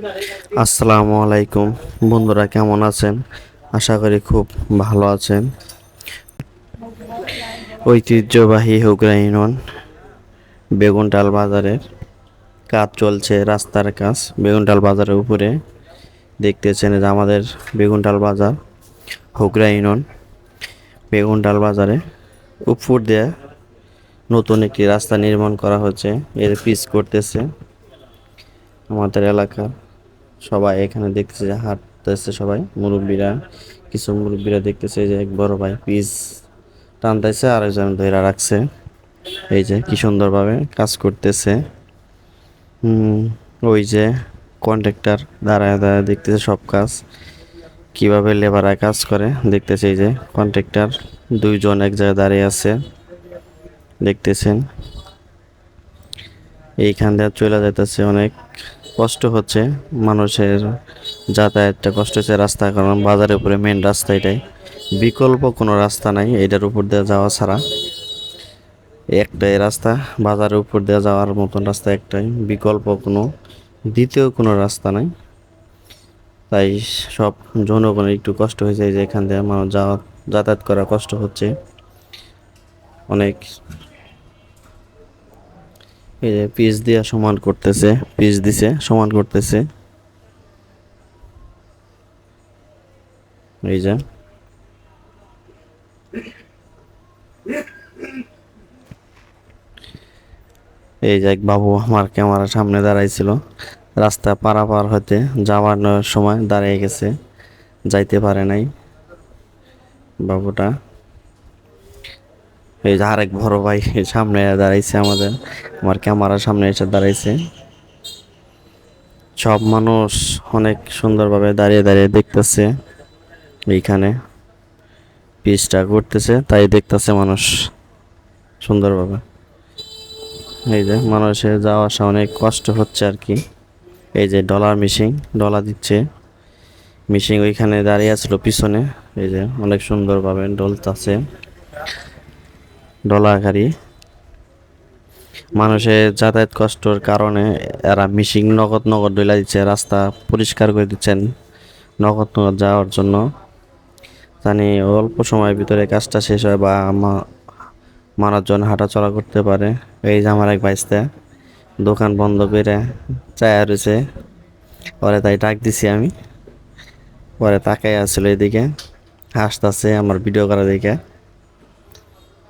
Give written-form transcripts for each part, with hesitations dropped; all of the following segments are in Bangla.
আসসালামু আলাইকুম বন্ধুরা, কেমন আছেন? আশা করি খুব ভালো আছেন। ঐতিহ্যবাহী হুগরা ইউনিয়ন বেগুনটাল বাজারের কাজ চলছে, রাস্তার কাজ বেগুনটাল বাজারের উপরে। দেখতেছেন যে আমাদের বেগুনটাল বাজার হুগরা ইউনিয়ন বেগুনটাল বাজারে উপর দিয়ে নতুন একটি রাস্তা নির্মাণ করা হচ্ছে, এর পিচ করতেছে আমাদের এলাকার সবাই। এখানে দেখতেছে যে হাঁটতেছে সবাই, মুরব্বীরা, কিছু মুরব্বীরা দেখতেছে যে এক বড় ভাই পিস টানতেছে আর একজন ধইরা রাখছে। এই যে কি সুন্দরভাবে কাজ করতেছে। হুম, ওই যে কন্ট্রাক্টর দাঁড়ায় দাঁড়ায় দেখতেছে সব কাজ কিভাবে লেবাররা কাজ করে দেখতেছে। এই যে কন্ট্রাক্টর দুইজন এক জায়গায় দাঁড়িয়ে আছে, দেখতেছেন। এইখান দিয়ে চলে যাইতেছে, অনেক কষ্ট হচ্ছে মানুষের, যাতায়াতটা কষ্ট হচ্ছে রাস্তা, কারণ বাজারের উপরে মেন রাস্তা এটাই, বিকল্প কোনো রাস্তা নাই এটার উপর দিয়ে যাওয়া ছাড়া। একটাই রাস্তা, বাজারের উপর দিয়ে যাওয়ার মতন রাস্তা একটাই, বিকল্প কোনো দ্বিতীয় কোনো রাস্তা নাই। তাই সব জনগণের একটু কষ্ট হয়েছে, যে এখান দিয়ে মানুষ যাতায়াত করা কষ্ট হচ্ছে অনেক। এই যে পিচ দিয়ে সমান করতেছে, পিচ দিছে সমান করতেছে। এই যে এই যে এক বাবু আমার ক্যামেরার সামনে দাঁড়াইছিল, রাস্তা পারাপার হতে যাওয়ার সময় দাঁড়িয়ে গেছে, যাইতে পারে নাই বাবুটা। এই যে আরেক বড় ভাই সামনে দাঁড়াইছে, আমার ক্যামেরার সামনে এসে দাঁড়াইছে। সব মানুষ অনেক সুন্দরভাবে দাঁড়িয়ে দাঁড়িয়ে দেখতেছে, এইখানে পিচটা করতেছে তাই দেখতেছে মানুষ সুন্দরভাবে। এই যে মানুষের যাওয়া আসা অনেক কষ্ট হচ্ছে আর কি। এই যে ডলার মিশিং, ডলা দিচ্ছে মিশিং, ওইখানে দাঁড়িয়ে আসলো পিছনে। এই যে অনেক সুন্দরভাবে ডলতাছে ডলা গাড়ি। মানুষের যাতায়াত কষ্টর কারণে এরা মিশিং নগদ নগদ ডলা দিচ্ছে, রাস্তা পরিষ্কার করে দিচ্ছেন নগদ নগদ যাওয়ার জন্য, জানি অল্প সময়ের ভিতরে কাজটা শেষ হয় বা মানুষজন হাঁটাচলা করতে পারে। এই যে আমার এক ভাইস্তা দোকান বন্ধ করে চায়া রয়েছে, পরে তাই ডাক দিছি আমি, পরে তাকাই আসছিল এদিকে, হাসতাছে আমার ভিডিও করা দেখে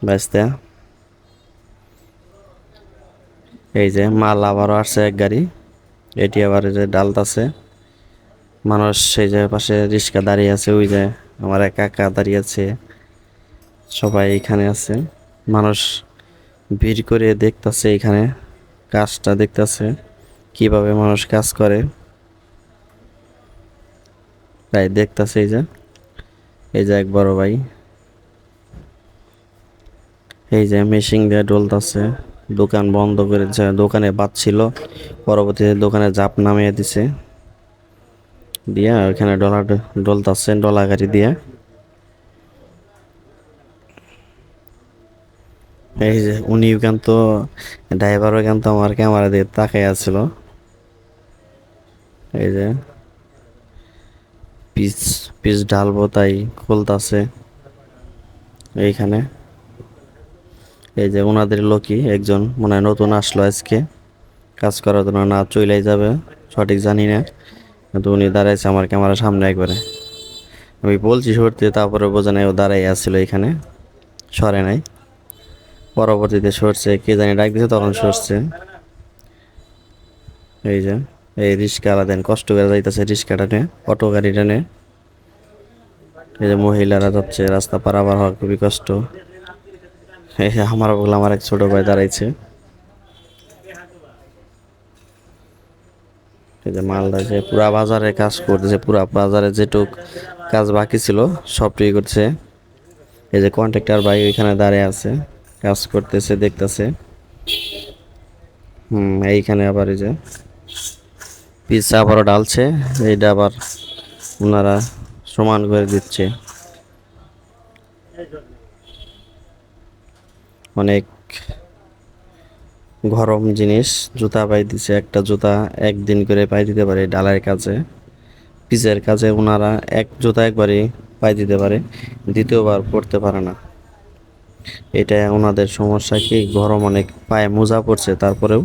ভাইস্তা। এই যে মাল আবারও আসছে এক গাড়ি, এটি আবার যে ডালতাছে মানুষ। সেই যে পাশে রিক্সা দাঁড়িয়ে আছে, ওই যে আমার এক কাকা দাঁড়িয়ে আছে, সবাই এখানে আছে। মানুষ ভিড় করে দেখতাছে, এখানে কাজটা দেখতাছে কিভাবে মানুষ কাজ করে, তাই দেখতাছে। এই যে এক বড় ভাই, এই যে মেশিন দিয়ে ডলতাছে, দোকান বন্ধ করেছে, দোকানে বাদ ছিল, পরবর্তীতে দোকানে জাপ নামিয়ে দিছে, দিয়া ওখানে ডলতাছে ডলা গাড়ি দিয়ে। এই যে উনি কিন্তু ড্রাইভারও কিন্তু আমার ক্যামেরা দিয়ে তাকাই আছিল। এই যে পিচ পিচ ঢালবো তাই খুলতাছে এইখানে। এই যে ওনাদের লোকই একজন মনে হয় নতুন আসলো আজকে কাজ করার জন্য, না চইলাই যাবে সঠিক জানি না, কিন্তু উনি দাঁড়াইছে আমার ক্যামেরার সামনে একবারে। আমি বলছি সরতে, তারপরে বোঝা নাই ও দাঁড়াই আসছিল এখানে, সরে নাই। পরবর্তীতে সরছে, কে জানি ডাক দিছে তখন সরছে। এই যে এই রিক্সাওয়ালা দেন কষ্ট করে যাইতেছে, রিক্সাটা নিয়ে অটো গাড়িটা নিয়ে। এই যে মহিলারা যাচ্ছে, রাস্তা পারাপার হওয়া খুবই কষ্ট। এই যে আমার বলে আমার এক ছোট ভাই দাঁড়াইছে। এই যে মালদা যে পুরা বাজারে কাজ করতেছে, পুরা বাজারে যেটুক কাজ বাকি ছিল সবটাই করছে। এই যে কন্ট্রাক্টর ভাই ওইখানে দাঁড়িয়ে আছে, কাজ করতেছে দেখতেছে। এইখানে আবার এই যে পিজ্জা আবারও ডালছে, এইটা আবার ওনারা সমান করে দিচ্ছে। অনেক গরম জিনিস জুতা পাই দিছে, একটা জুতা একদিন করে পাই দিতে পারে ডালার কাজে, পিচের কাজে ওনারা এক জুতা একবারই পাই দিতে পারে, দ্বিতীয়বার পড়তে পারে না। এটা ওনাদের সমস্যা কি, গরম অনেক, পায়ে মোজা পড়ছে তারপরেও